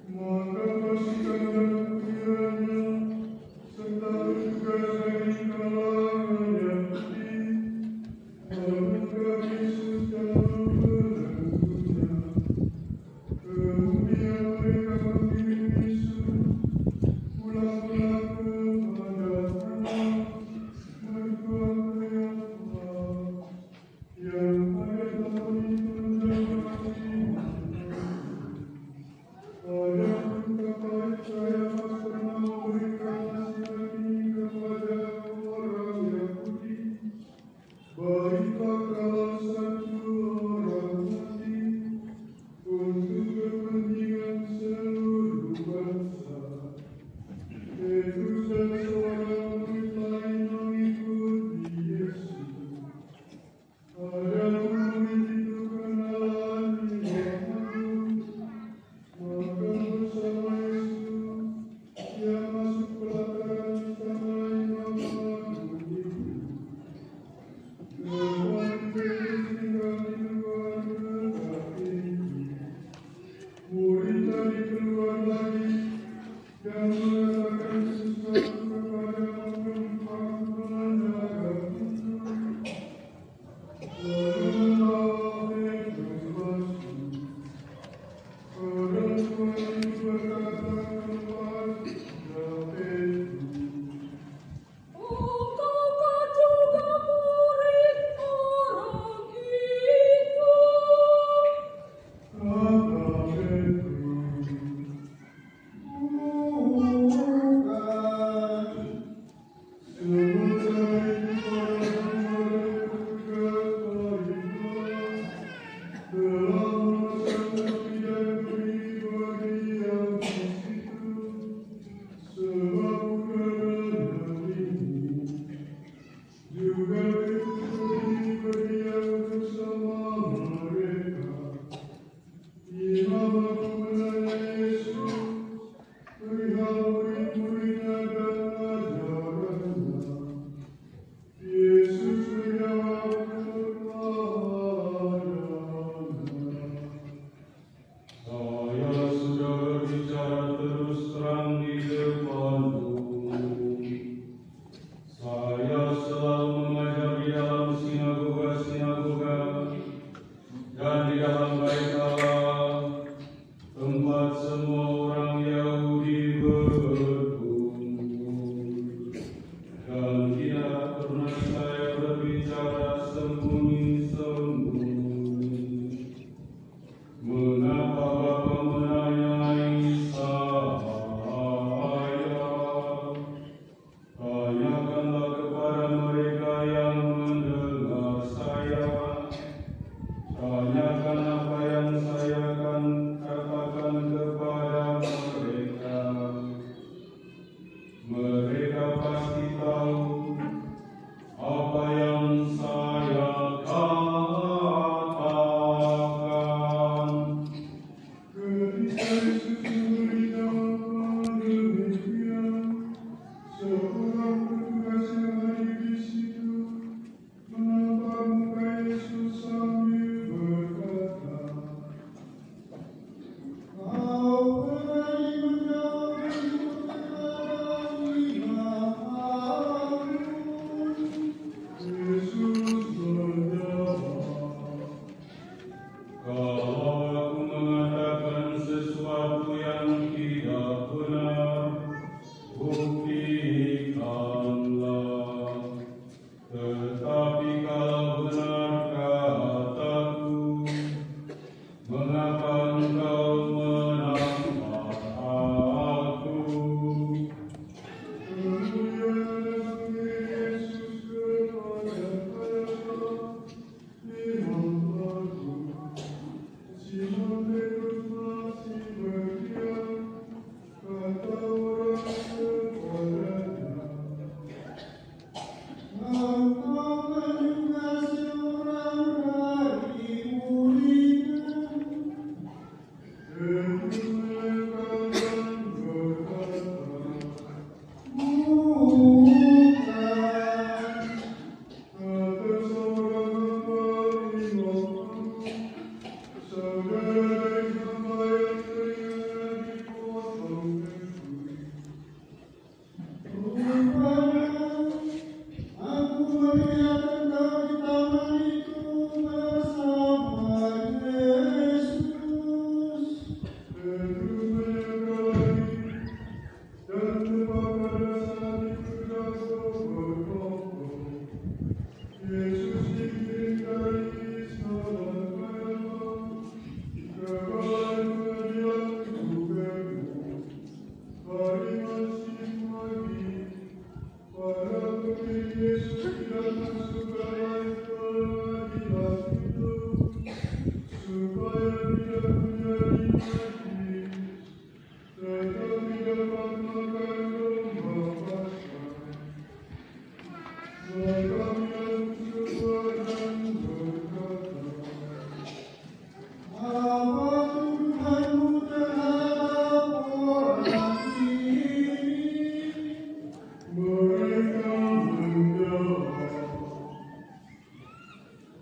Maka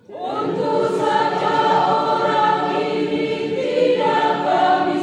Untuk saja orang ini tidak kami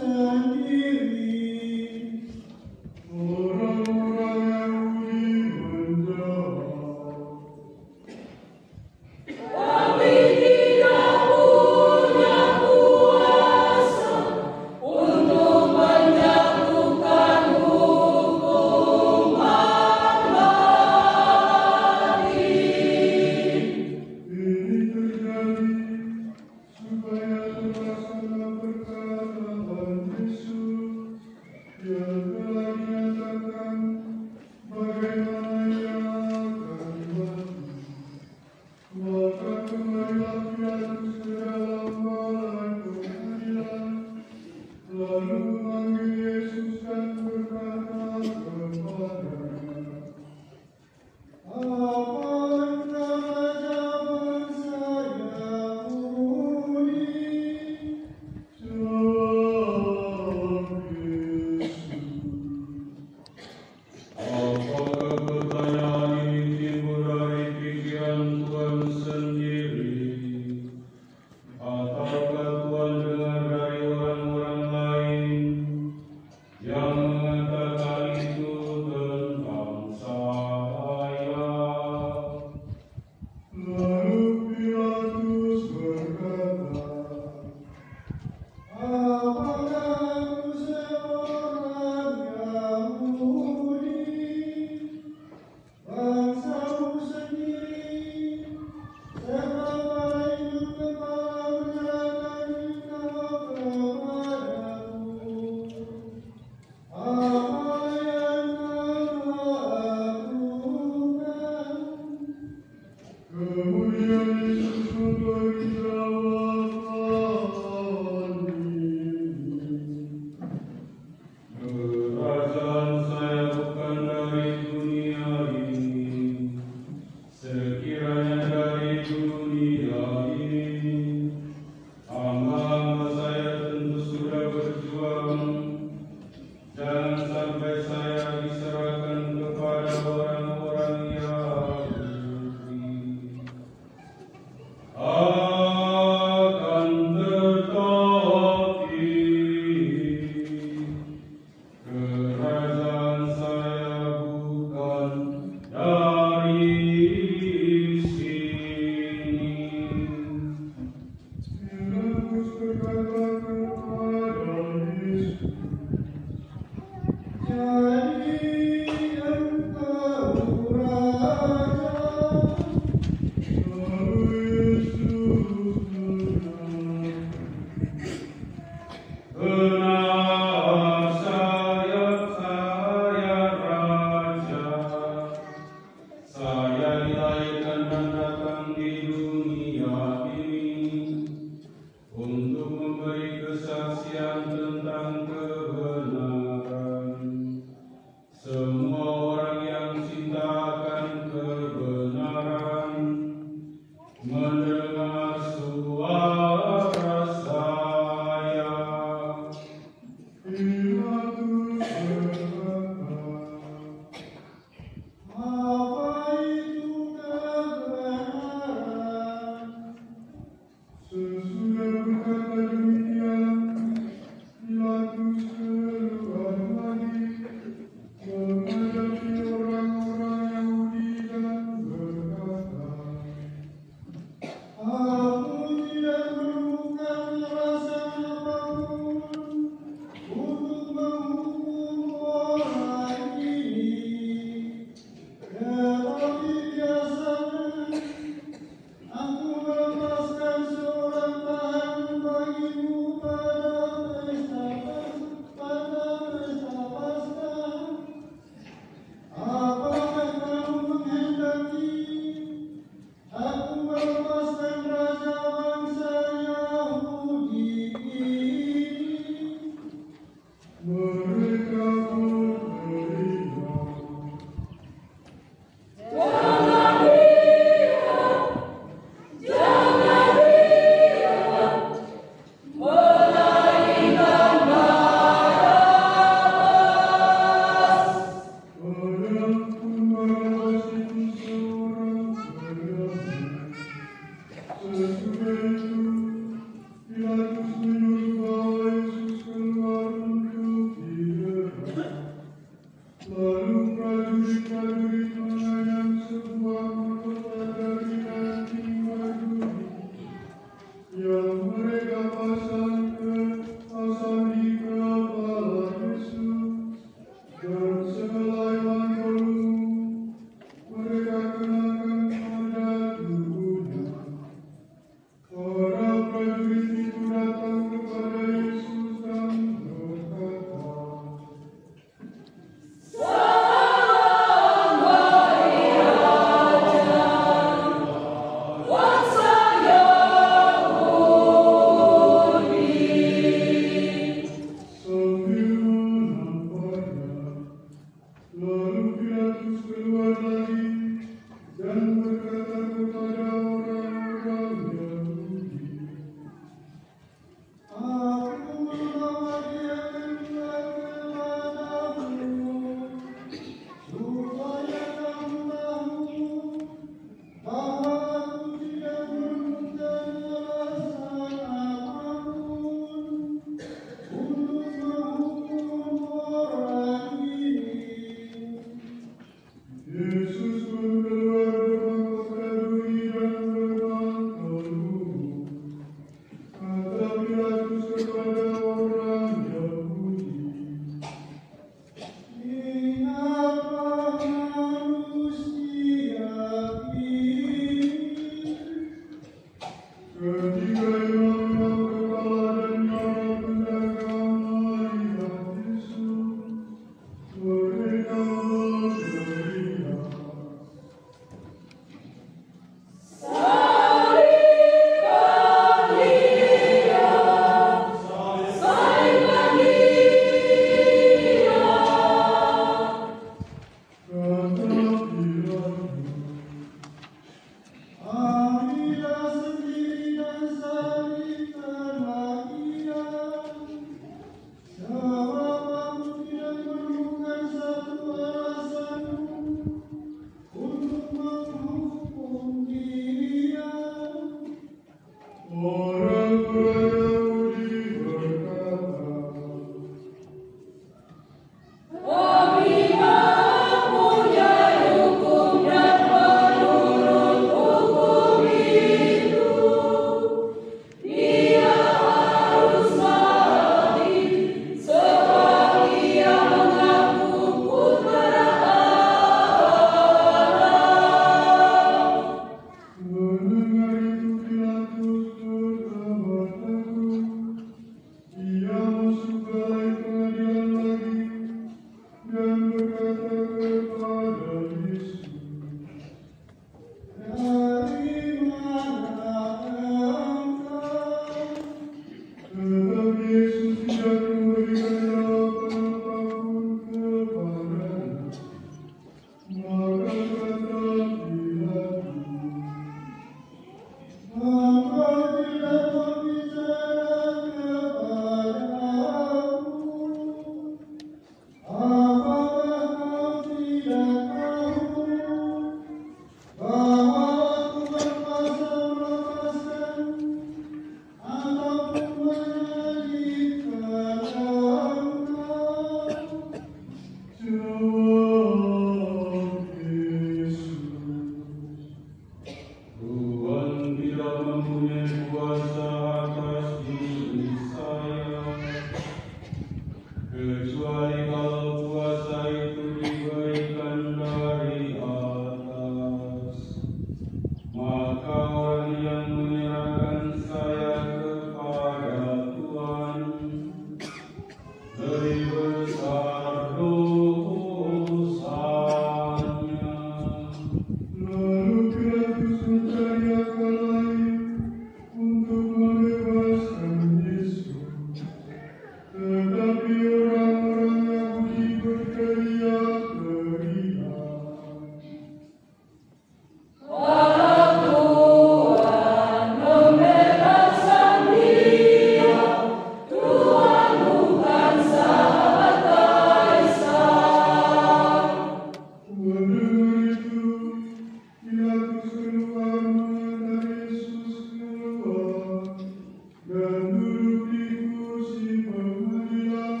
duduk di kursi pengadilan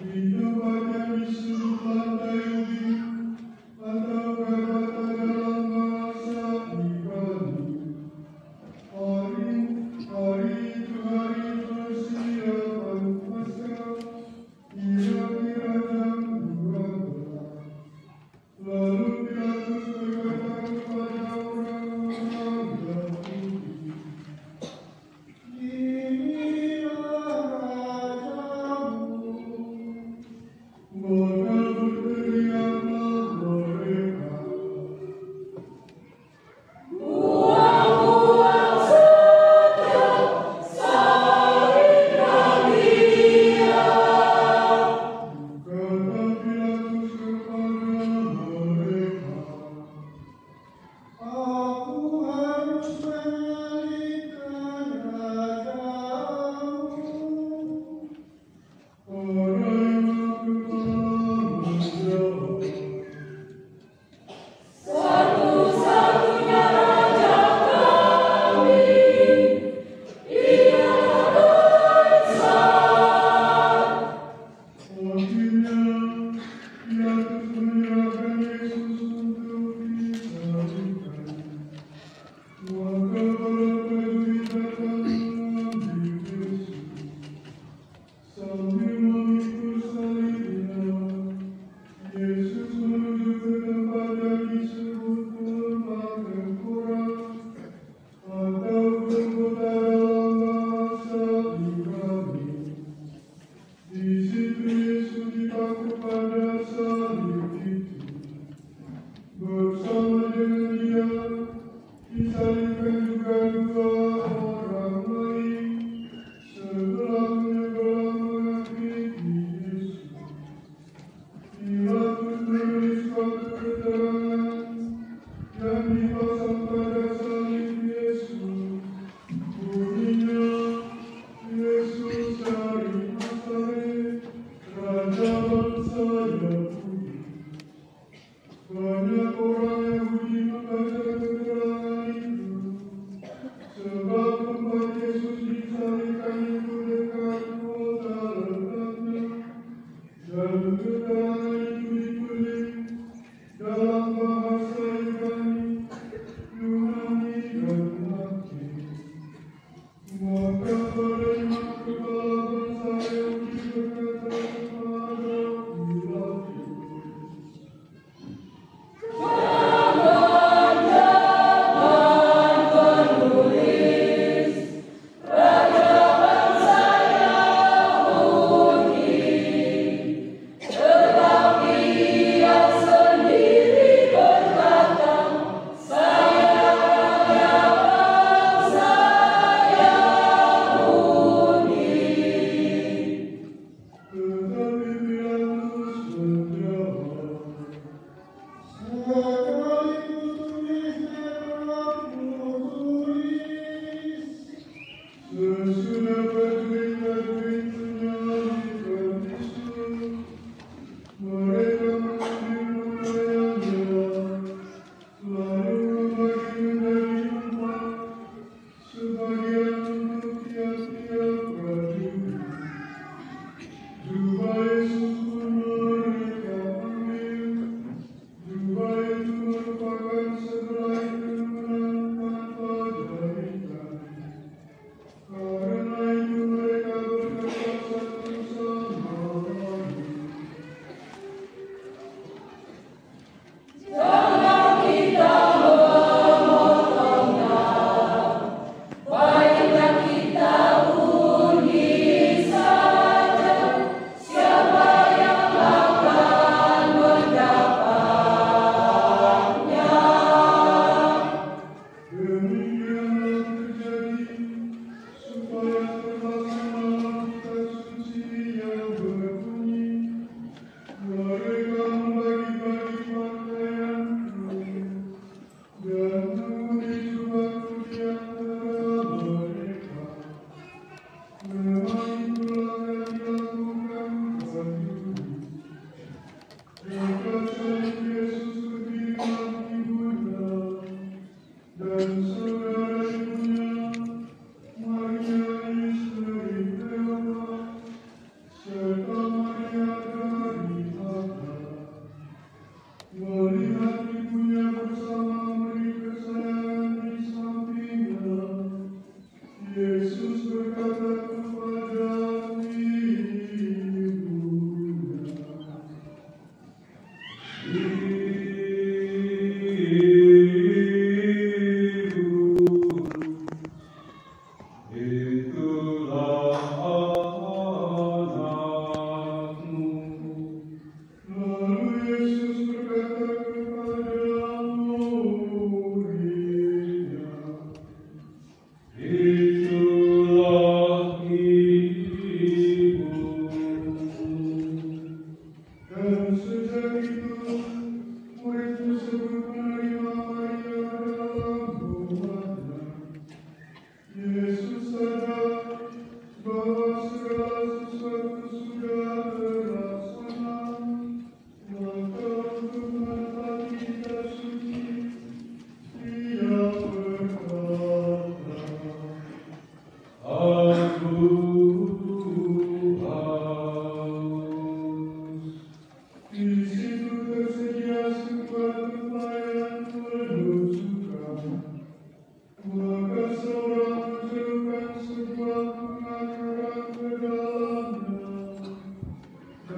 di tempat yang disebut lantai ubi atau kata dalam bahasa Ibrani. Hari itu hari persiapan Paskah, kira-kira jam 12. Lalu Pilatus berkata kepada orang-orang Yahudi, "Ini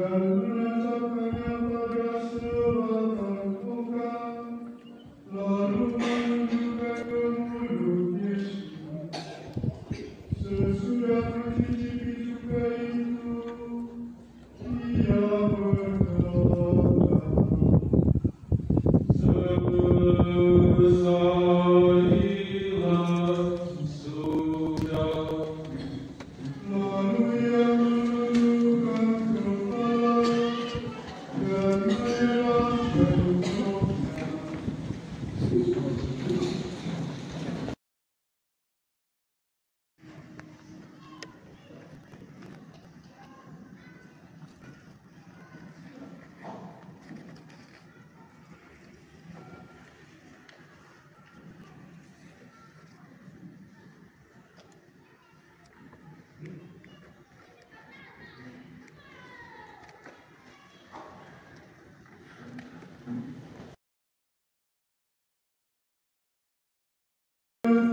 dan menetapkannya pada sebatang tongkat, lalu menunjukkan ke mulut Yesus. Sesudah mencicipi cuka itu, ia berkata, "Selesailah sudah." Lalu ia menundukkan kepala dan menyerahkan rohnya.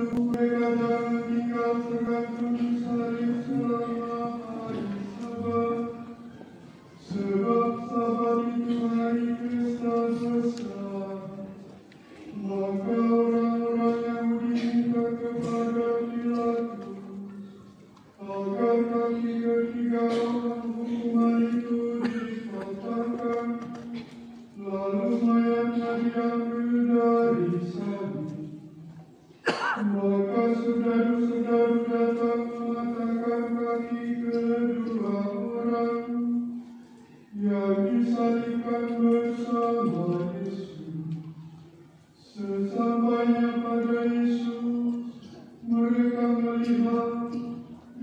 Mereka jangan tinggal tergantung salib selama hari Sabat, sebab Sabat itu hari pesta besar. Maka orang-orang Yahudi minta kepada Pilatus agar kaki ketiga orang hukuman itu dipatahkan, lalu mayatnya diambil dari salib. Maka saudara-saudara datang mematahkan kaki kedua orang yang disalibkan bersama Yesus. Sesampainya pada Yesus, mereka melihat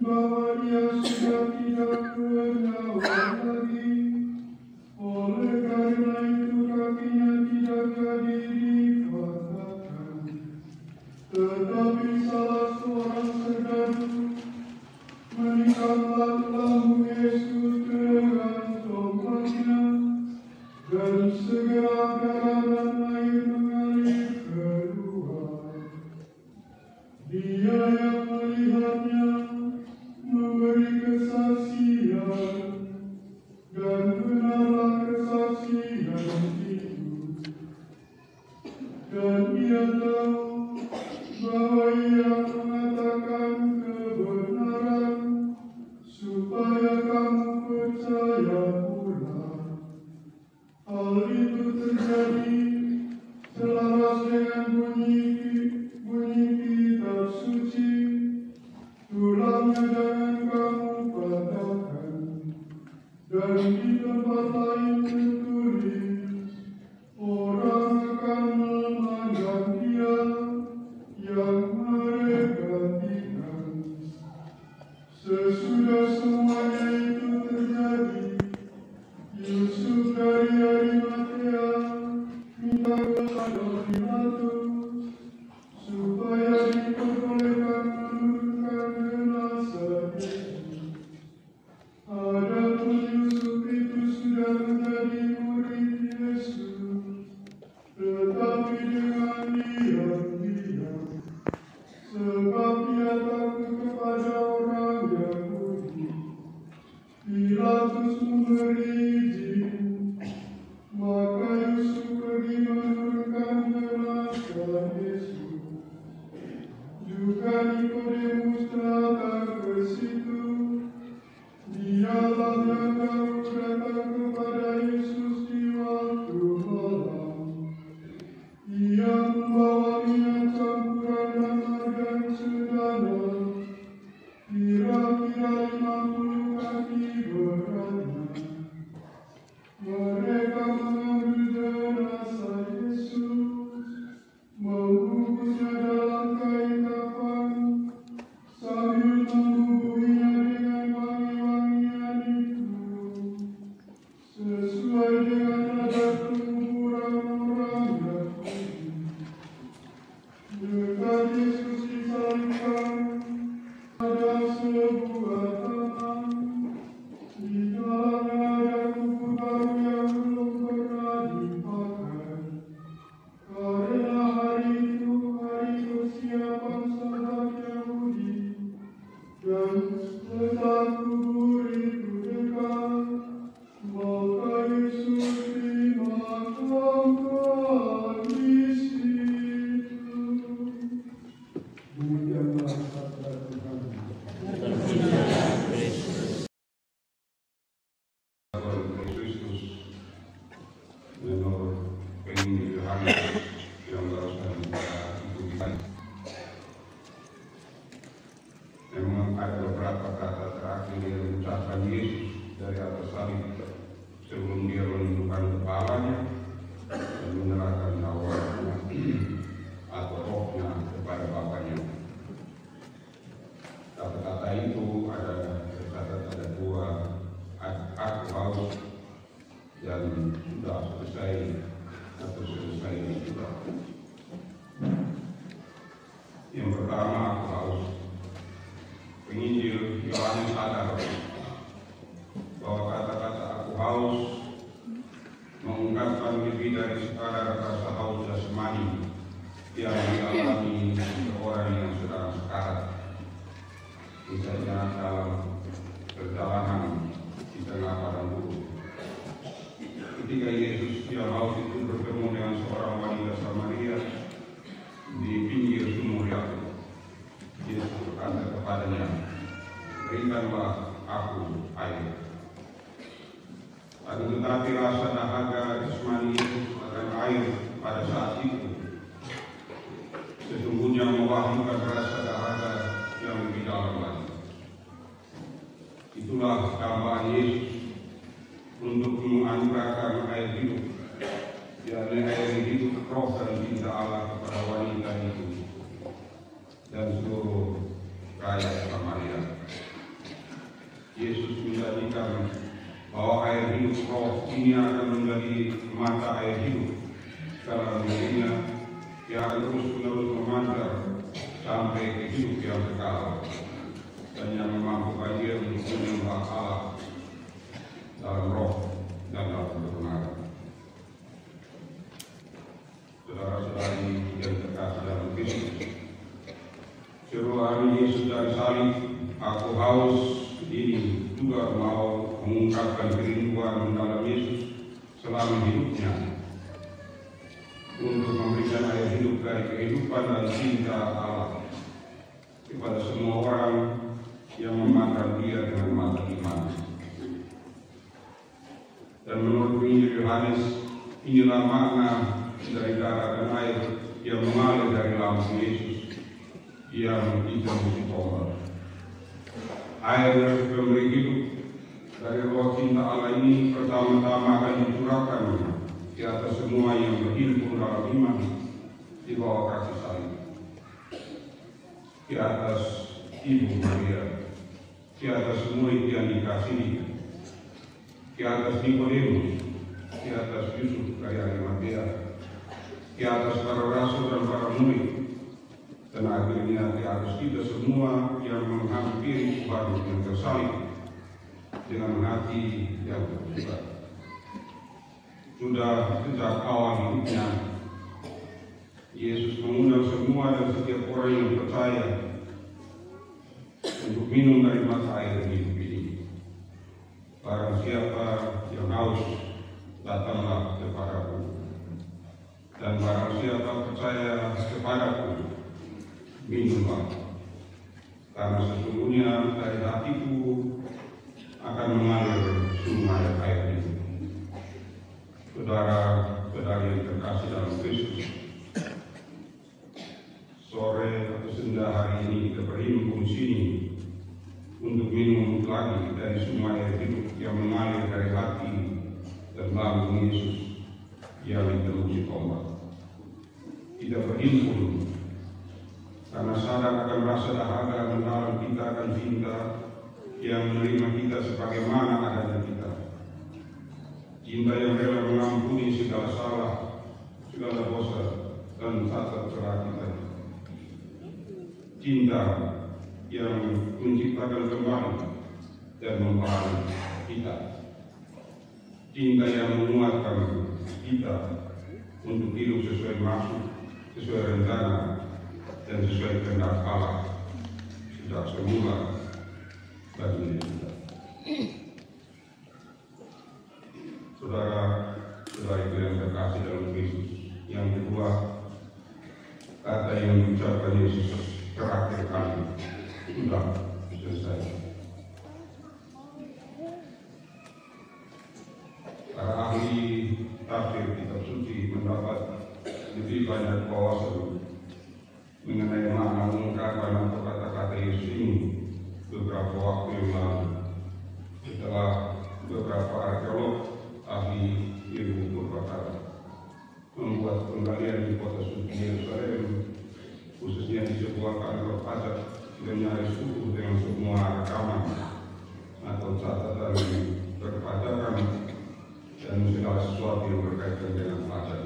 bahwa dia sudah tidak bernyawa lagi. Oleh karena itu kakinya tidak jadi dipatahkan. Tetapi salah seorang saudara menikam lampu Yesus dengan tongkatnya, dan segera darah dan air mengalir keluar. Dia yang melihatnya memberi kesaksian, dan benarlah kesaksian itu. Dan ia tahu bahwa ia mengatakan kebenaran, supaya kamu percaya pula. Hal itu terjadi selaras dengan bunyi kitab suci, tulangnya jangan kamu patahkan. Dan di tempat lain tertulis, orang akan memandang dia yang mereka tikam. Sesudah semuanya itu terjadi, Yusuf dari Arimatea minta kepada Pilatus supaya diperbolehkan menurunkan jenazah Yesus. Adapun Yusuf itu sudah menjadi murid Yesus, tetapi dengan diam-diam, sebab ia takut kepada orang Yahudi. berikanlah aku air. Akan tetapi rasa dahaga jasmani Yesus akan air pada saat itu sesungguhnya mewahyukan rasa dahaga yang lebih dalam lagi. Itulah dambaan Yesus untuk menganugerahkan air hidup, yakni air hidup roh dan cinta Allah kepada wanita itu dan seluruh rakyat Samaria. Yesus menjanjikan bahwa air hidup roh ini akan menjadi mata air hidup dalam dirinya yang akan terus-menerus memancar sampai ke hidup yang kekal dan yang memampukan dia untuk menyembah Allah dalam roh dan dalam kebenaran. Saudara-saudari yang terkasih dalam Kristus, seruan Yesus dari salib, aku haus, ini juga mau mengungkapkan kerinduan dalam Yesus selama hidupnya untuk memberikan air hidup dari kehidupan dan cinta Allah kepada semua orang yang memandang dia dengan mata iman. Dan menurut Injil Yohanes, inilah makna dari darah dan air yang mengalir dari lambung Yesus yang ditemui tombak. Air pemberi hidup dari roh cinta Allah ini pertama-tama akan dicurahkan di atas semua yang berhimpun dalam iman di bawah kasih salib, di atas Ibu Maria, di atas murid yang dikasihi, di atas Nikodemus, di atas Yusuf dari Arimatea, di atas para rasul dan para murid, dan akhirnya di atas kita semua yang menghampiri Tuhan yang tersalib dengan hati yang terbuka. Sudah sejak awal hidupnya, Yesus mengundang semua dan setiap orang yang percaya untuk minum dari mata air hidup ini. Barang siapa yang haus, datanglah kepadaku. Dan barang siapa percaya kepadaku, minumlah. Karena sesungguhnya dari hatiku akan mengalir sungai air hidup. Saudara-saudari yang terkasih dalam Kristus, sore atau senja hari ini kita berhimpun sini untuk minum lagi dari sungai air hidup yang mengalir dari hati dan lambung Yesus yang diterusi tombak. Kita berhimpun karena sadar akan rasa dahaga mendalam kita akan cinta yang menerima kita sebagaimana adanya kita. Cinta yang rela mengampuni segala salah, segala dosa, dan tata cara kita. Cinta yang menciptakan kembali dan memperoleh kita. Cinta yang menguatkan kita untuk hidup sesuai maksud, sesuai rencana, dan sesuai kehendak Allah sejak semula bagi kita. Saudara-saudari yang terkasih dalam Kristus, yang kedua, kata yang diucapkan Yesus terakhir kali sudah selesai. Para ahli tafsir kitab suci mendapat lebih banyak wawasan mengenai makna ungkapan atau kata-kata Yesus ini beberapa waktu yang lalu setelah beberapa arkeolog ahli ilmu purwakarta membuat penggalian di kota suci Yerusalem, khususnya di sebuah kantor pajak, dan nyaris utuh dengan semua rekaman atau catatan perpajakan dan segala sesuatu yang berkaitan dengan pajak.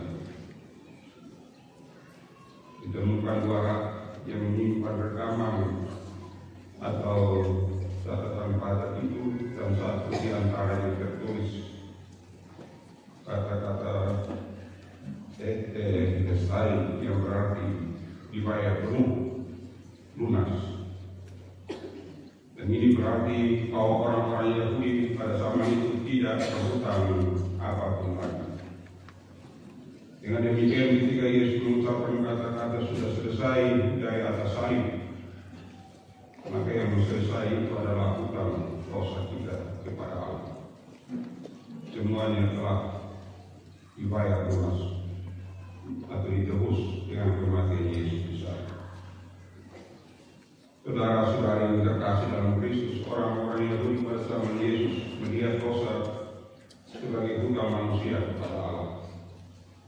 Ditemukan dua rak yang menyimpan rekaman atau catatan pajak itu, dan satu di antara yang tertulis kata-kata desai yang berarti dibayar penuh, lunas. Dan ini berarti bahwa orang-orang Yahudi pada zaman itu tidak berhutang apapun lagi. Dengan demikian, ketika Yesus mengucapkan kata-kata sudah selesai dari atas salib, maka yang selesai itu adalah hutang dosa kita kepada Allah. Semuanya telah dibayar lunas atau ditebus dengan kematian Yesus di sana. Saudara-saudara yang terkasih dalam Kristus, orang-orang Yahudi pada zaman Yesus melihat dosa sebagai hutang manusia kepada Allah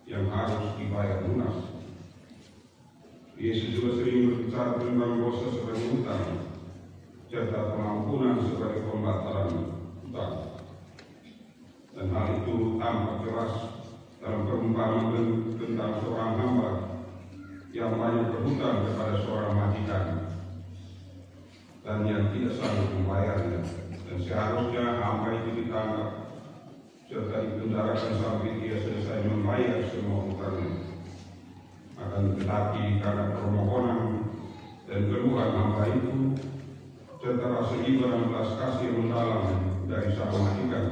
yang harus dibayar lunas. Yesus juga sering berbicara tentang dosa sebagai hutang serta pengampunan sebagai pembatalan hutang. Dan hal itu tampak jelas dalam perumpamaan tentang seorang hamba yang banyak berhutang kepada seorang majikan dan yang tidak sanggup membayarnya, dan seharusnya hamba itu ditangkap serta dipenjarakan sampai dia selesai membayar semua hutangnya. Akan tetapi karena permohonan dan keluhan hamba itu serta rasa iba dan belas kasih yang mendalam dari sang majikan,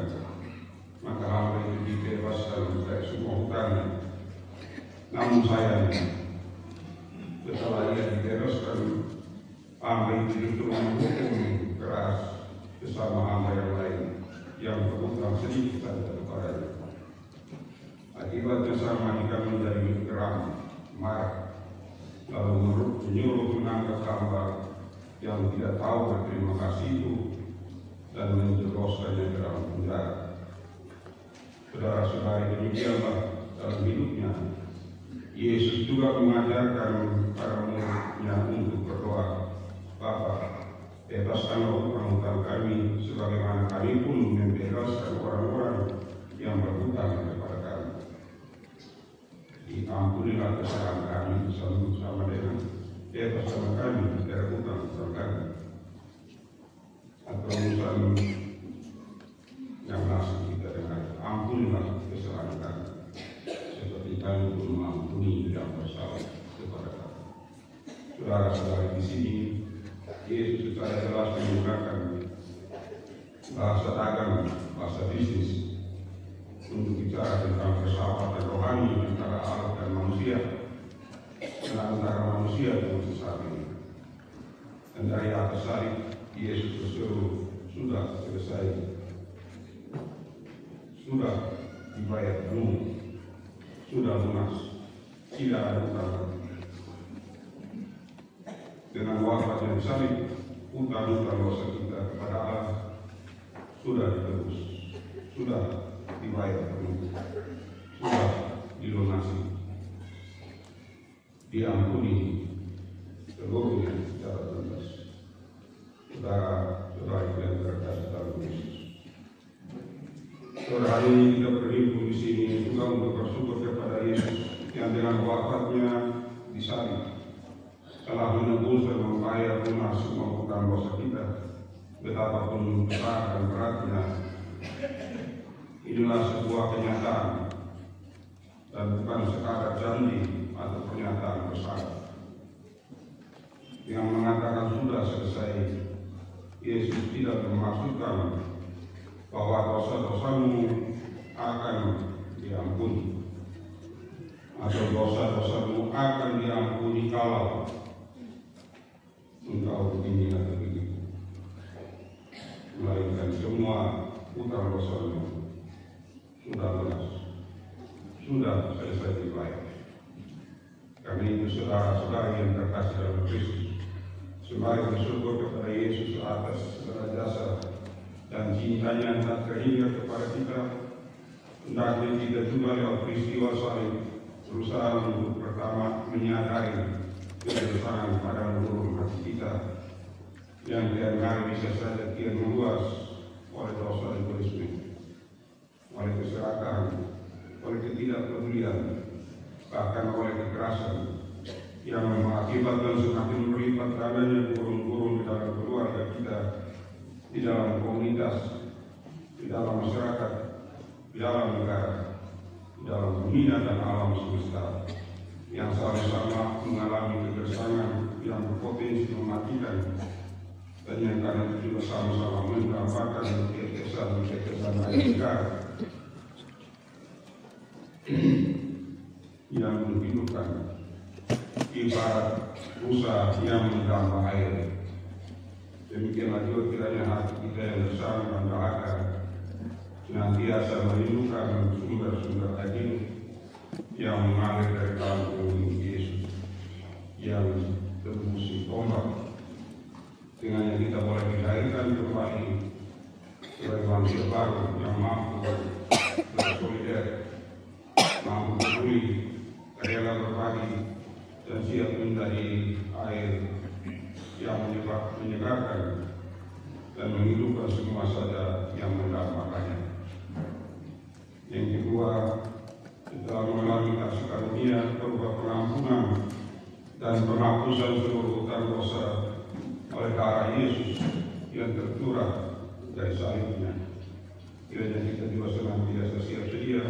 maka hamba itu dibebaskan dari semua hutangnya. Namun sayangnya, setelah ia dibebaskan, hamba itu justru menghukum keras bersama hamba yang lain yang berhutang sedikit saja kepadanya. Akibatnya sang majikan menjadi geram, marah, lalu menyuruh menangkap hamba yang tidak tahu berterima kasih itu dan menjebloskannya ke dalam penjara. Saudara-saudara, demikianlah dalam hidupnya Yesus juga mengajarkan para murid-Nya untuk berdoa, Bapa, bebaskanlah hutang-hutang kami sebagaimana kami pun membebaskan orang-orang yang berhutang kepada kami. Ampunilah kesalahan kami sama dengan bebaskanlah kami dari hutang-hutang kami. Atau misalnya yang langsung kita dengar, ampunilah kesalahan kami seperti kami pun mengampuni yang bersalah kepada kami. Saudara-saudara, di sini Yesus secara jelas menggunakan bahasa dagang, bahasa bisnis untuk bicara tentang persahabatan rohani antara Allah dan manusia, dan antara manusia dan sesama. Dan dari atas salib Yesus berseru, sudah selesai, sudah dibayar penuh, sudah lunas, tidak ada hutang. Dengan wafatnya di salib, hutang-hutang dosa kita kepada Allah sudah ditebus, sudah dibayar penuh, sudah dilunasi, diampuni seluruhnya secara tuntas. Saudara-saudara yang terkasih dalam Kristus, sore hari ini kita berhimpun di sini juga untuk bersyukur kepada Yesus yang dengan wafatnya di salib telah menebus dan membayar lunas semua hutang dosa kita. Betapapun besar dan beratnya, inilah sebuah kenyataan dan bukan sekadar janji atau pernyataan besar yang mengatakan sudah selesai. Yesus tidak memaksudkan bahwa dosa-dosamu akan diampuni atau dosa-dosamu akan diampuni kalau engkau begini atau begitu, melainkan semua hutang dosamu sudah lunas, sudah selesai dibayar. Karena itu saudara-saudara yang terkasih dalam Kristus, sembari bersyukur kepada Yesus atas segala jasa dan cintanya yang tak terhingga kepada kita, hendaknya kita juga lewat peristiwa salib berusaha untuk pertama menyadari kebesaran pada lubuk hati kita yang kian hari bisa saja kian meluas oleh dosa egoisme, oleh keserakahan, oleh ketidakpedulian, bahkan oleh kekerasan yang mengakibatkan semakin berlipat adanya gurun-gurun di dalam keluarga kita, di dalam komunitas, di dalam masyarakat, di dalam negara, di dalam dunia dan alam semesta, yang sama-sama mengalami kegersangan yang berpotensi mematikan, dan yang karena itu juga sama-sama mendapatkan kekesan negara yang menghidupkan ibarat rusa yang menambah air. Demikianlah juga kiranya hati kita yang bersama mendoakan senantiasa merindukan sumber-sumber air yang mengalir dari dalam tubuh Yesus yang tembus ombak, dengan yang kita boleh dilahirkan kembali sebagai manusia baru yang mampu bersolider, mampu peduli, rela berbagi, dan siap menjadi air yang menyegarkan dan menghidupkan semua saja yang mendapatkannya. Yang kedua, kita mengalami kasih karunia berupa pengampunan dan penghapusan seluruh hutang dosa oleh darah Yesus yang tercurah dari salibnya. Kiranya kita juga senantiasa siap sedia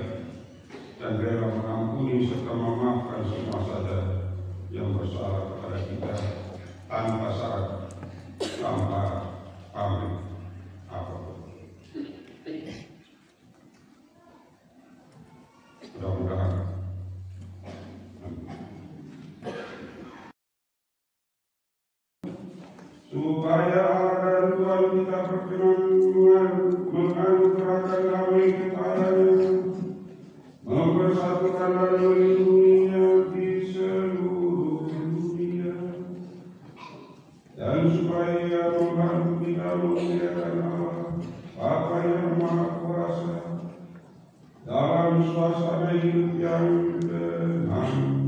dan rela mengampuni serta memaafkan semua saja yang bersalah kepada kita tanpa syarat, tanpa pamrih apapun. Mudah-mudahan supaya Allah dan Tuhan kita berkenan menganugerahkan damai kepadanya, mempersatukan dan melindunginya di seluruh dunia, dan supaya Ia membantu kita memuliakan Allah Bapa yang Maha Kuasa dalam suasana hidup yang tenang.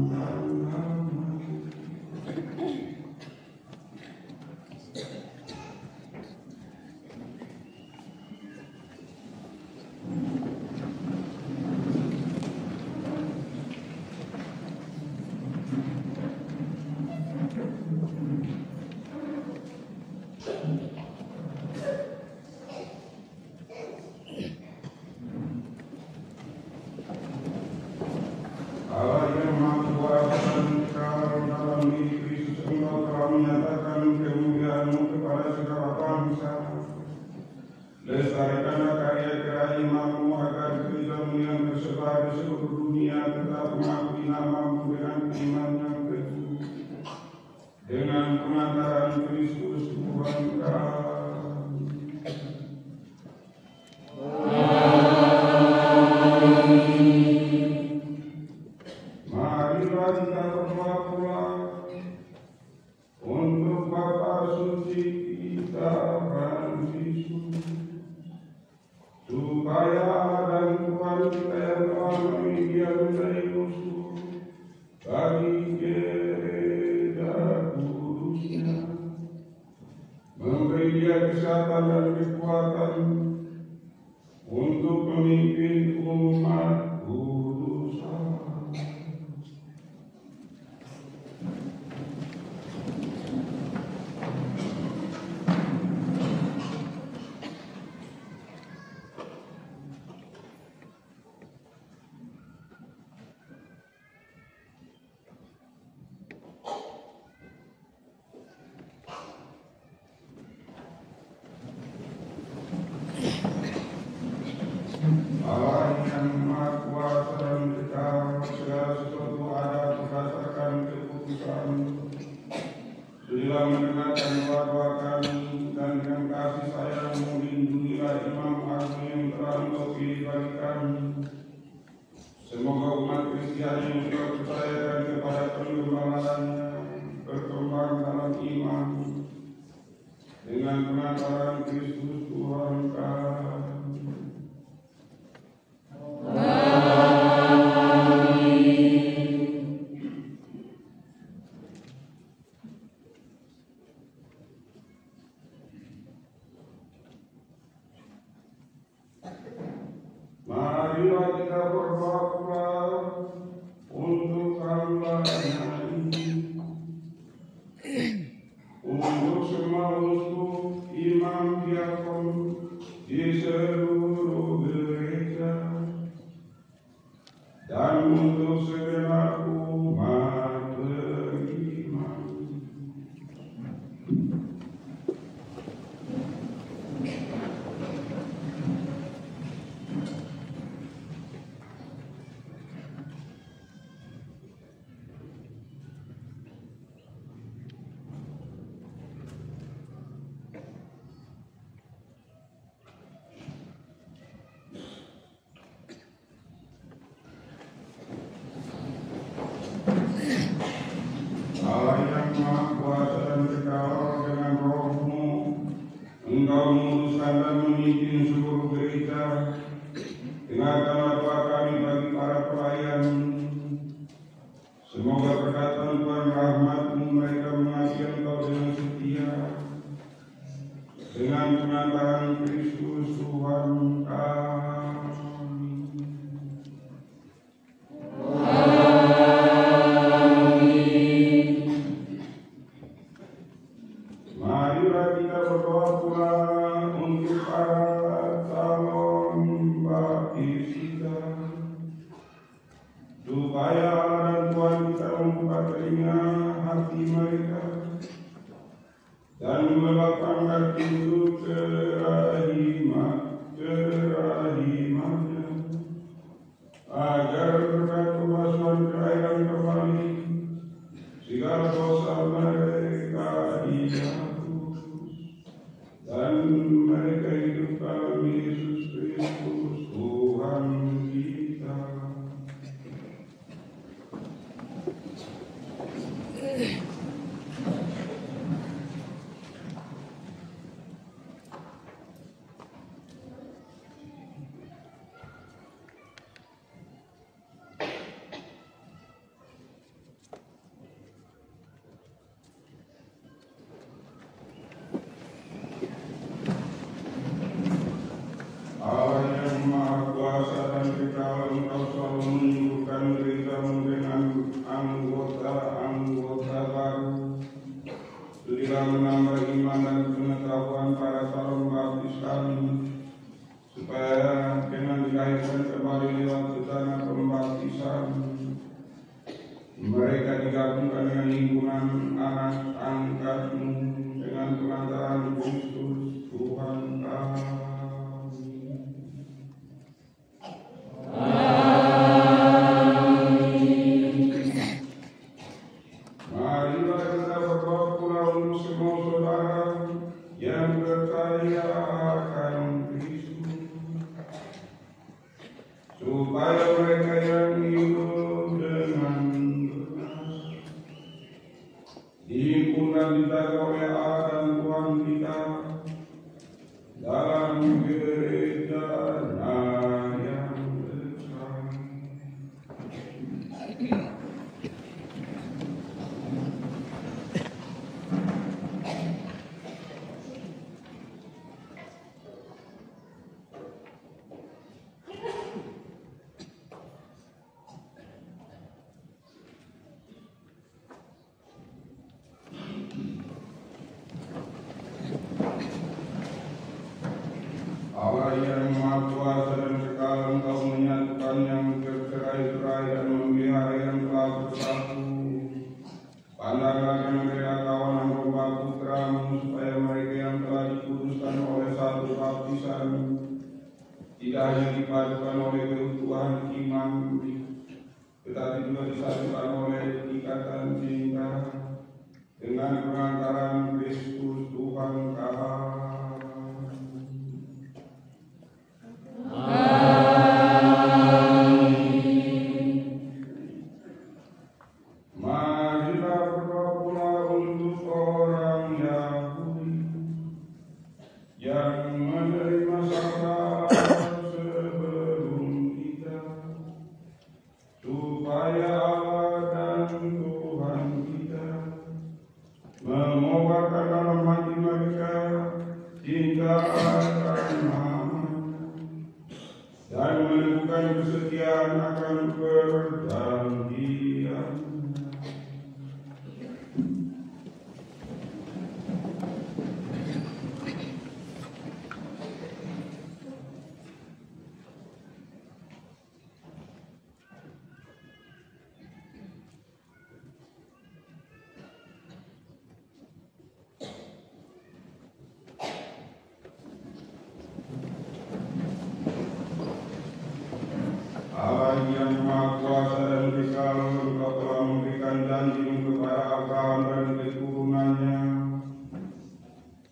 Lestarikanlah karya-karya imamu agar gerejamu yang tersebar di seluruh dunia tetap mengakui namamu dengan iman yang teguh. Dengan pengantaran Kristus Tuhan kami. Marilah kita berdoa pula untuk Bapa suci kita Fransiskus, supaya dan Tuhan kita yang telah memilih dia menjadi musuh bagi gereja kudusnya, memberi dia kesehatan dan kekuatan untuk memimpin umat kudus. Allah yang Maha Kuasa dan kekal, segala sesuatu ada berdasarkan keputusan. Sudilah mendengarkan doa-doa kami, dan dengan kasih sayang-Mu lindungilah Imam Agung yang telah Engkau pilih bagi kami. Semoga umat Kristiani yang Engkau percayakan kepada penggembalaannya berkembang dalam iman dengan pengantaran Kristus Tuhan kami. Marilah kita berdoa pula untuk hamba-Nya ini, untuk semua uskup, imam, diakon di seluruh gereja, dan untuk segenap umat beriman. untuk kerahimannya, agar berkat pembasuhan kelahiran kembali segala dosa mereka dihapus, dan mereka hidup dalam Yesus Kristus Tuhan kita. Allah yang Maha Kuasa dan kekal, Engkau selalu menyembuhkan deritamu dengan anggota-anggota baru. Sudilah menambah iman dan pengetahuan para calon baptis kami, supaya dengan dilahirkan kembali lewat tanah pembaptisan, mereka digabungkan dengan himpunan anak angkatmu dengan pengantaran Kristus Tuhan kami. Marilah kita berdoa pula untuk semua saudara yang percaya akan Kristus, supaya mereka yang hidup dengan benar dihimpun dan dijaga oleh Allah dan Tuhan kita dalam gereja-Nya yang besar. Allah yang Maha Kuasa dan kekal, Engkau menyatukan yang tercerai-berai dan memelihara yang telah bersatu. Pandanglah dengan rela kawanan Roh Putramu, supaya mereka yang telah dikuduskan oleh satu baptisan tidak hanya dipadukan oleh keutuhan iman, tetapi juga disatukan oleh ikatan cinta dengan pengantaran Kristus Tuhan kami. Marilah berdoa pula untuk orang Yahudi yang menerima salam sebelum kita, supaya Allah dan Tuhan kita mengobarkan dalam hati mereka cinta akan nama dan menemukan kesetiaan akan perjanjian. Allah yang Maha Kuasa dan kekal, Engkau telah memberikan janji kepada Abraham dan keturunannya.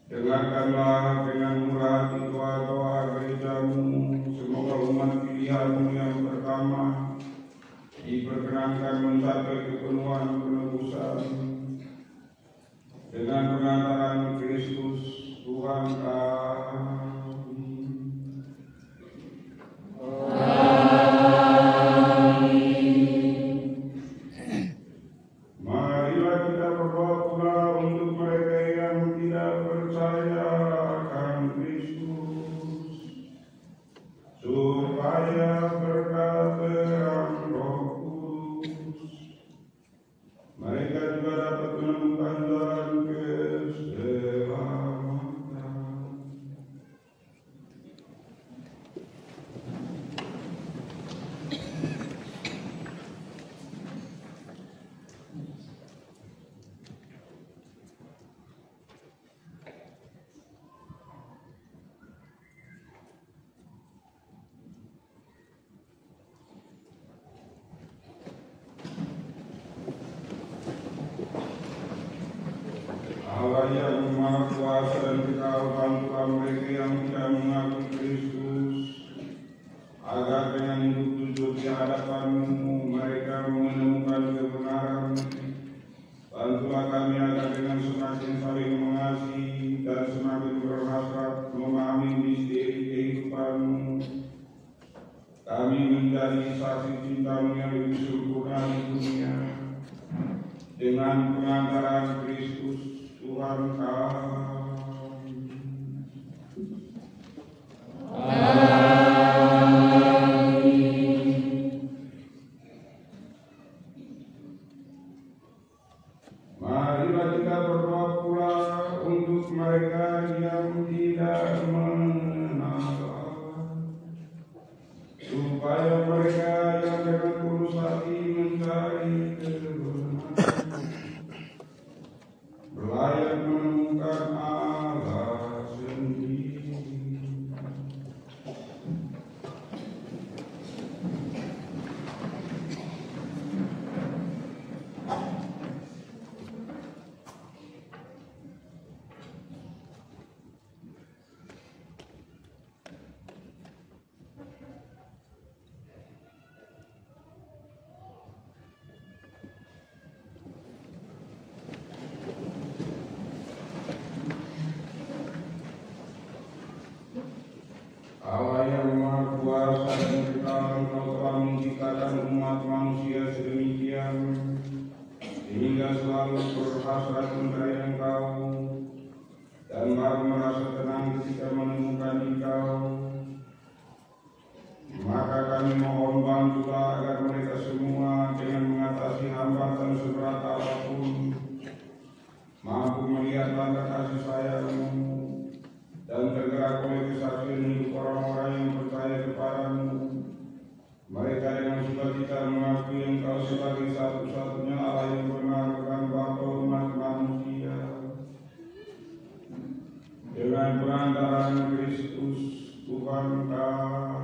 Dengarkanlah dengan murah hati doa-doa gerejamu, semoga umat pilihanmu yang pertama diperkenankan mencapai kepenuhan penebusan dengan pengantaran Kristus Tuhan kami. Marilah kita berdoa pula untuk mereka yang tidak percaya akan Kristus, supaya berkat terang Roh Kudus mereka juga dapat menemukan jalan keselamatan. yang Maha Kuasa dan Engkau bantulah mereka yang tidak mengakui Kristus, agar dengan hidup jujur di hadapan-Mu mereka menemukan kebenaran. Bantulah kami agar dengan semakin saling mengasihi dan semakin berhasrat memahami misteri kehidupan-Mu, kami menjadi saksi cinta-Mu yang lebih sempurna di dunia. Dengan pengantaran Kristus Tuhan kami. Marilah kita berdoa pula untuk mereka yang tidak mengenal Allah, supaya mereka yang dengan tulus hati mencari kebenaran berlayak menemukan Allah sendiri. Allah yang Maha Kuasa dan Kekal, Engkau telah menciptakan umat manusia sedemikian sehingga selalu berhasrat mencari Engkau dan baru merasa tenang ketika menemukan Engkau. Maka kami mohon bantulah agar mereka semua dengan mengatasi hambatan seberat apapun mampu melihat tanda kasih sayang-Mu dan tergerak oleh kesaksian hidup orang-orang yang percaya kepadamu. Mereka dengan sukacita mengakui Engkau sebagai satu-satunya Allah yang benar dan bapa umat manusia. Dengan pengantaran Kristus Tuhan kami.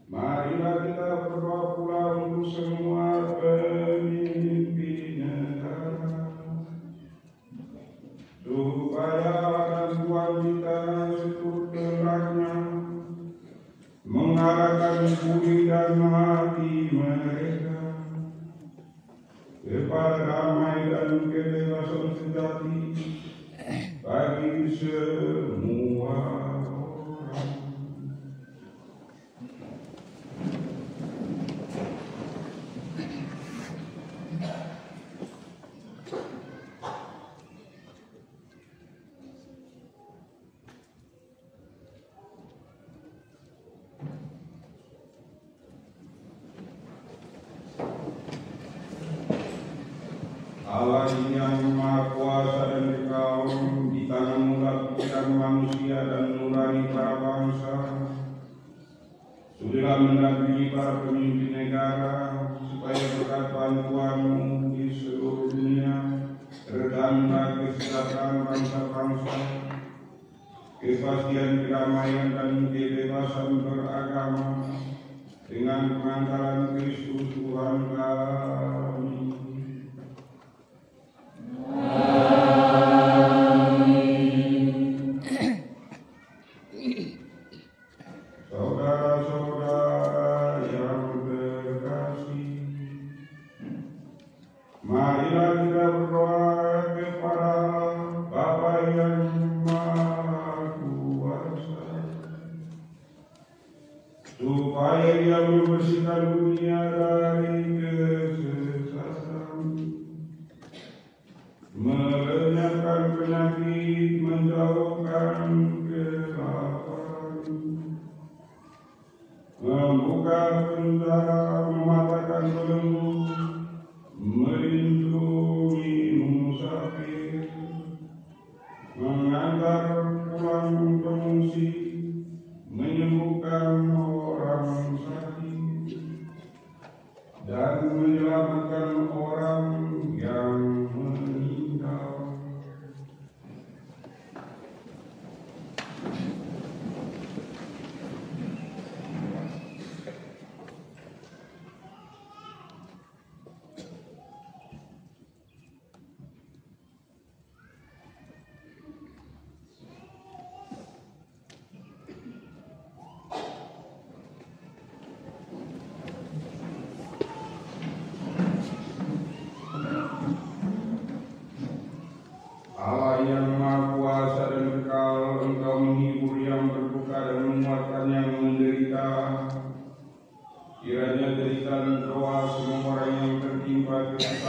Marilah kita berdoa pula untuk semua pemimpin negara, supaya Allah dan Tuhan kita seturut kehendaknya mengarahkan budi dan hati mereka kepada damai dan kebebasan sejati bagi semua orang. Allah yang Maha Kuasa dan Kekal, di tangan-Mu pikiran manusia dan nurani para bangsa, sudahlah mendampingi para pemimpin negara supaya berkat bantuan-Mu di seluruh dunia tercapailah kesejahteraan bangsa-bangsa, kepastian kedamaian dan kebebasan beragama dengan pengantaran Kristus Tuhan kami. Saudara-saudara yang terkasih, marilah kita berdoa kepada Bapa yang Maha Kuasa, supaya Dia membersihkan dunia dari kesesatan, melenyapkan penyakit, menjauhkan kelaparan, membuka penjara, mematahkan belenggu, melindungi musafir, mengantar pulang pengungsi, menyembuhkan orang sakit,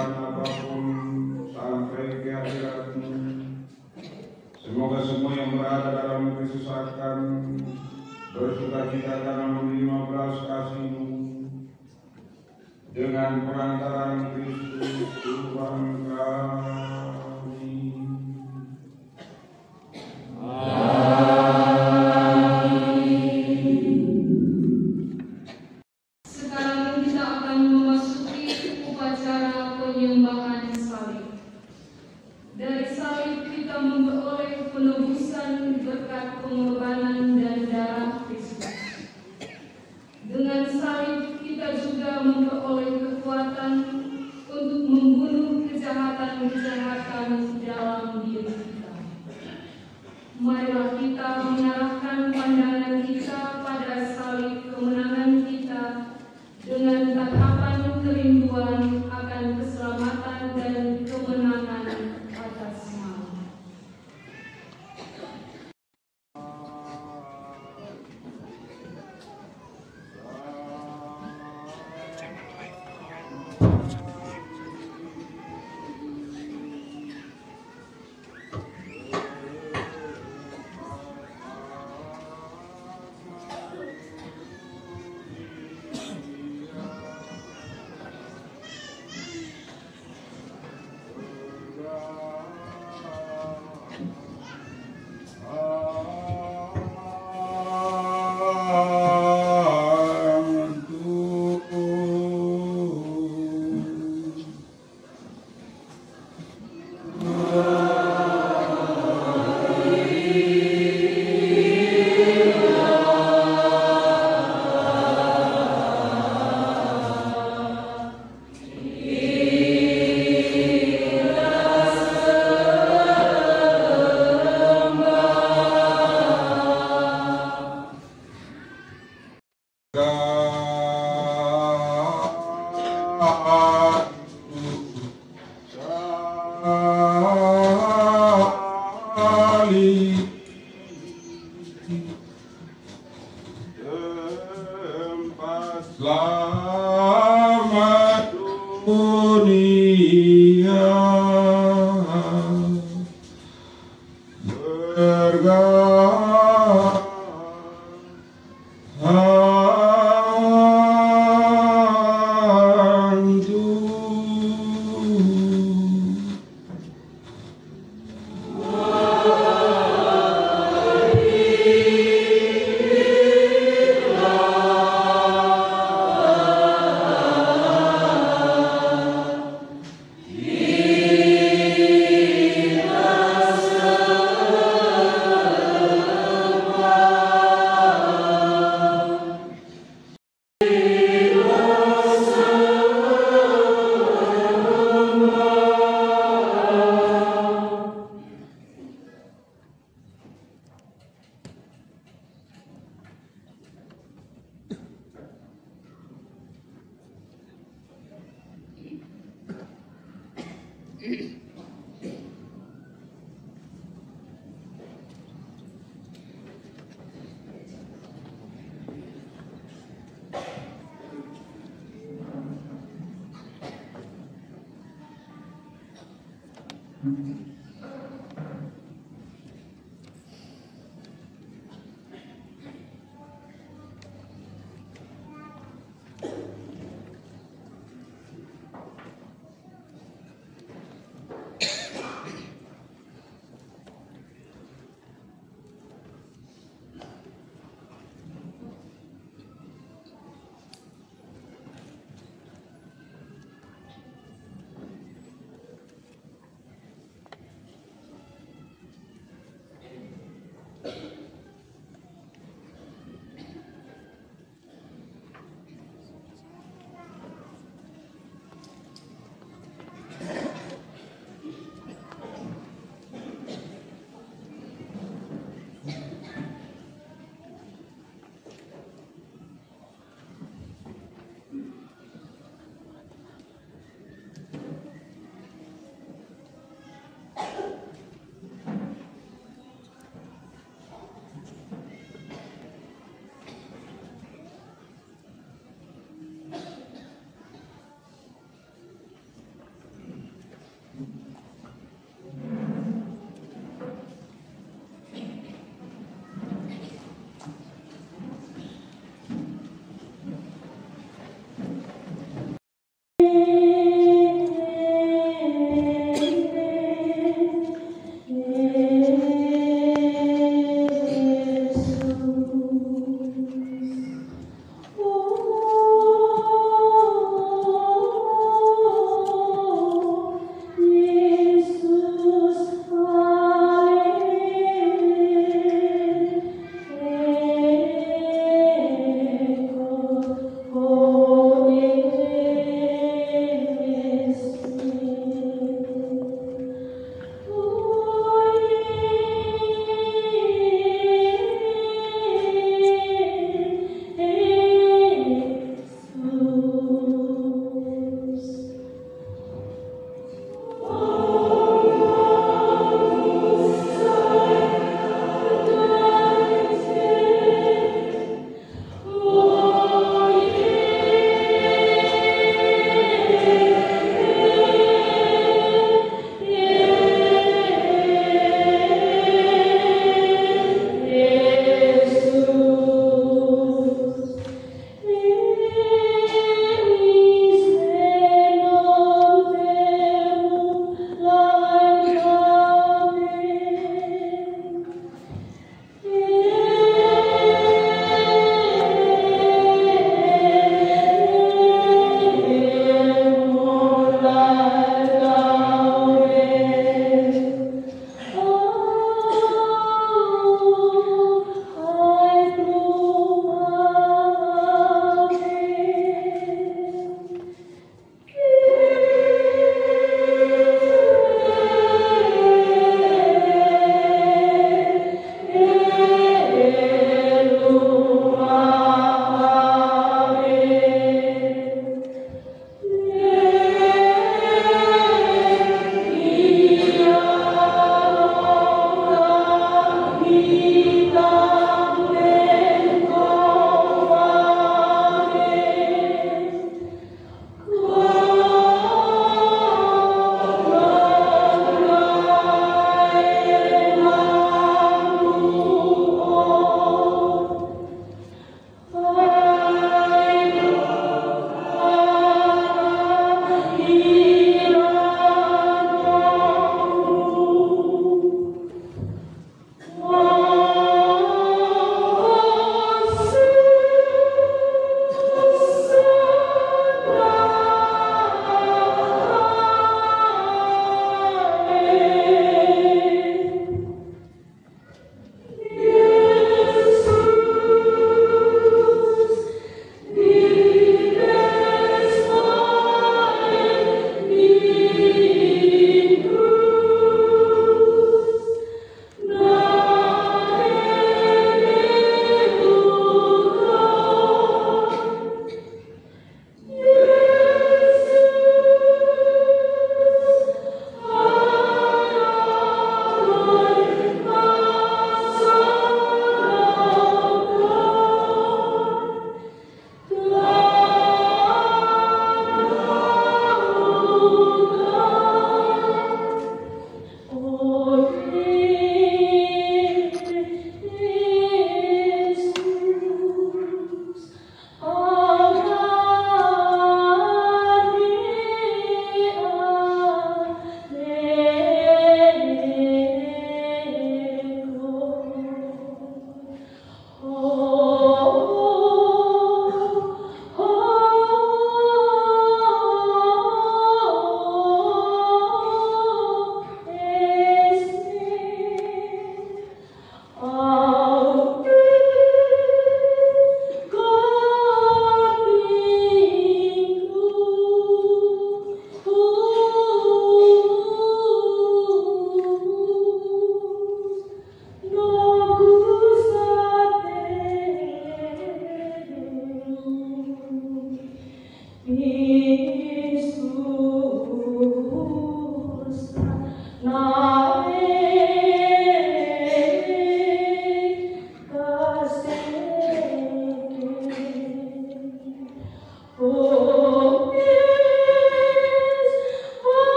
kesusahan apapun sampai ke akhiratmu. Semoga semua yang berada dalam kesusahan bersukacita karena menerima belas kasih-Mu dengan perantaraan Kristus Tuhan kami. Sekarang kita akan memasuki upacara penyembahan salib. Dari salib kita memperoleh penebusan berkat pengorbanan dan darah Kristus. Dengan salib kita juga memperoleh kekuatan untuk membunuh kejahatan-kejahatan dalam diri kita. Marilah kita mengarahkan pandangan kita pada salib kemenangan kita dengan tatapan kerinduan akan keselamatan dan kemenangan atas maut. Tempat selamat dunia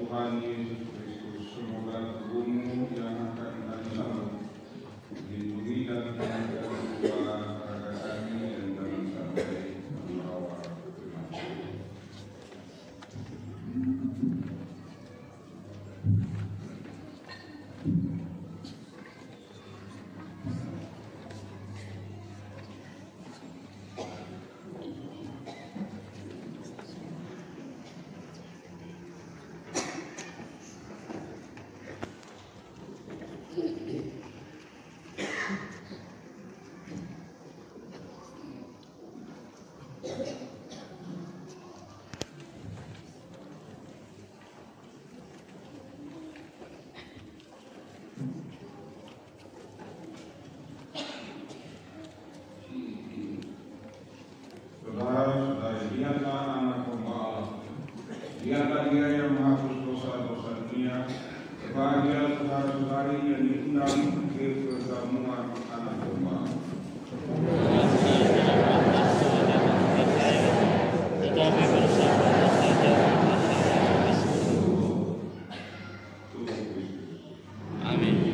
Tuhan Yesus Kristus, semoga berbahagia saudara-saudari yang diundang ke perjamuan anak domba. Tetapi bersama saja Amin.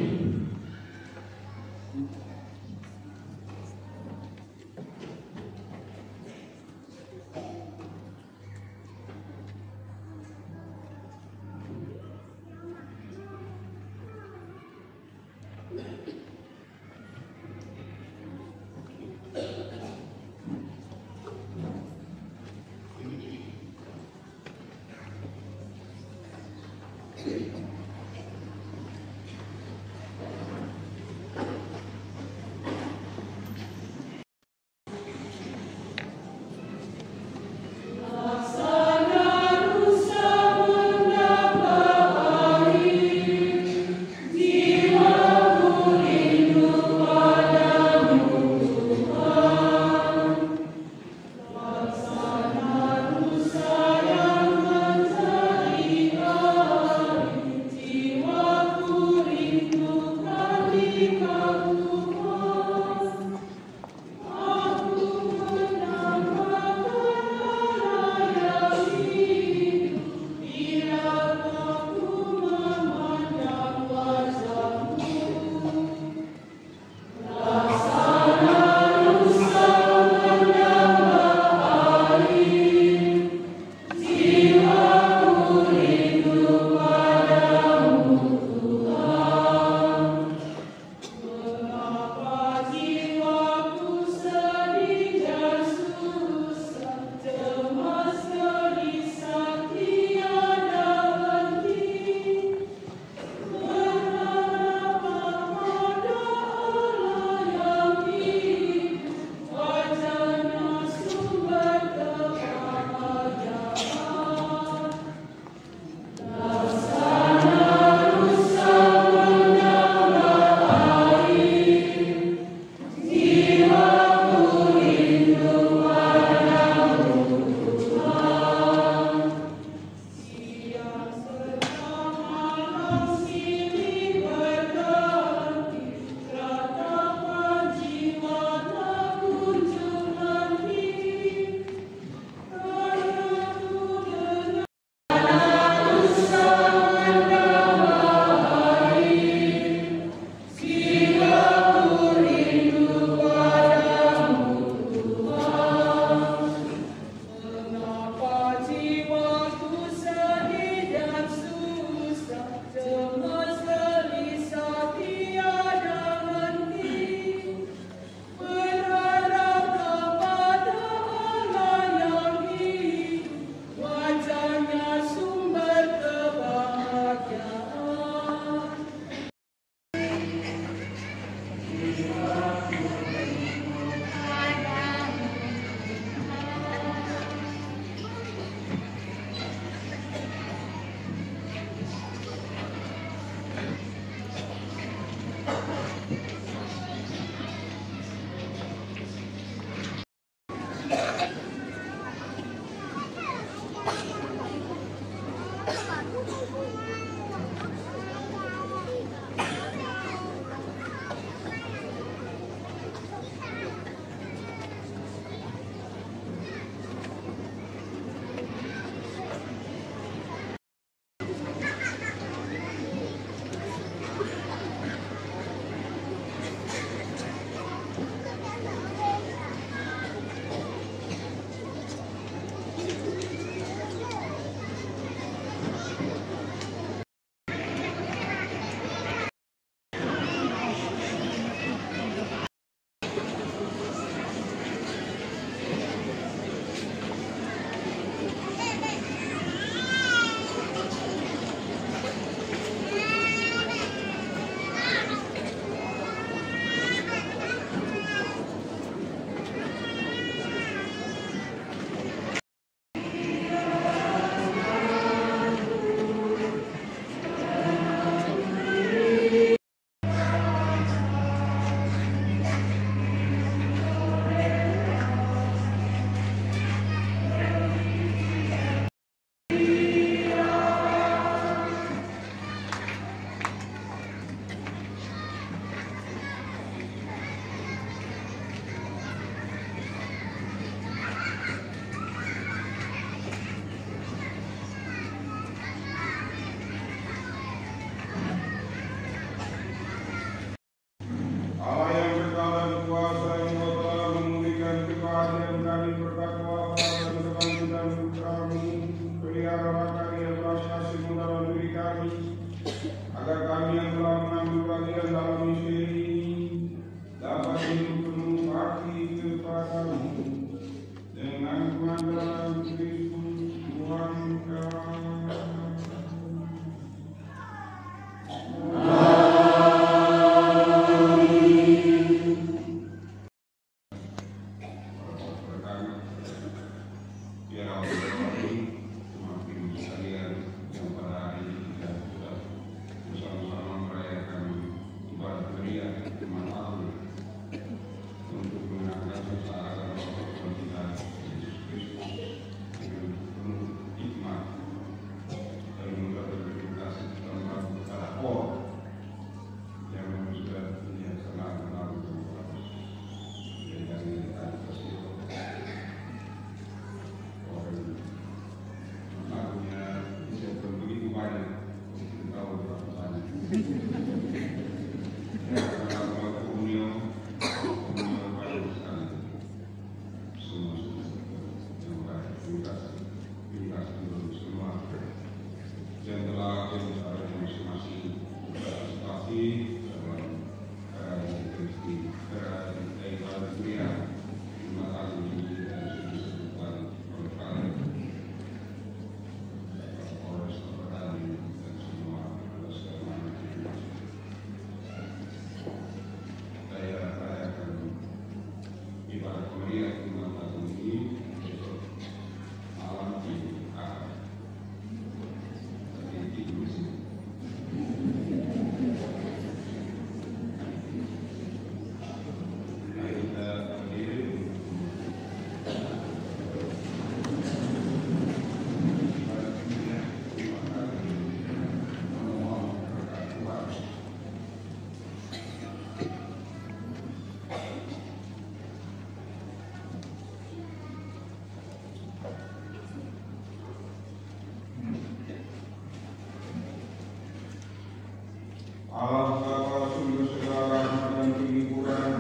Allah Bapa sumber segala rahmat dan penghiburan,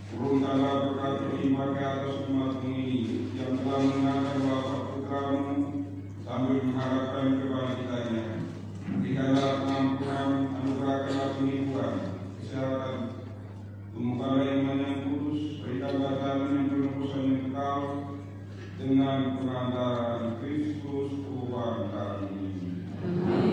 turunkanlah berkat beriman ke atas umat ini yang telah mengenalkan wafat putramu sambil mengharapkan kebangkitannya. Berikanlah pengampunan, anugerahkanlah penghiburan, kesehatan, tumbuhkanlah iman yang kudus, berikanlah jalan yang penebusan yang kekal dengan pengantaran Kristus Tuhan kami.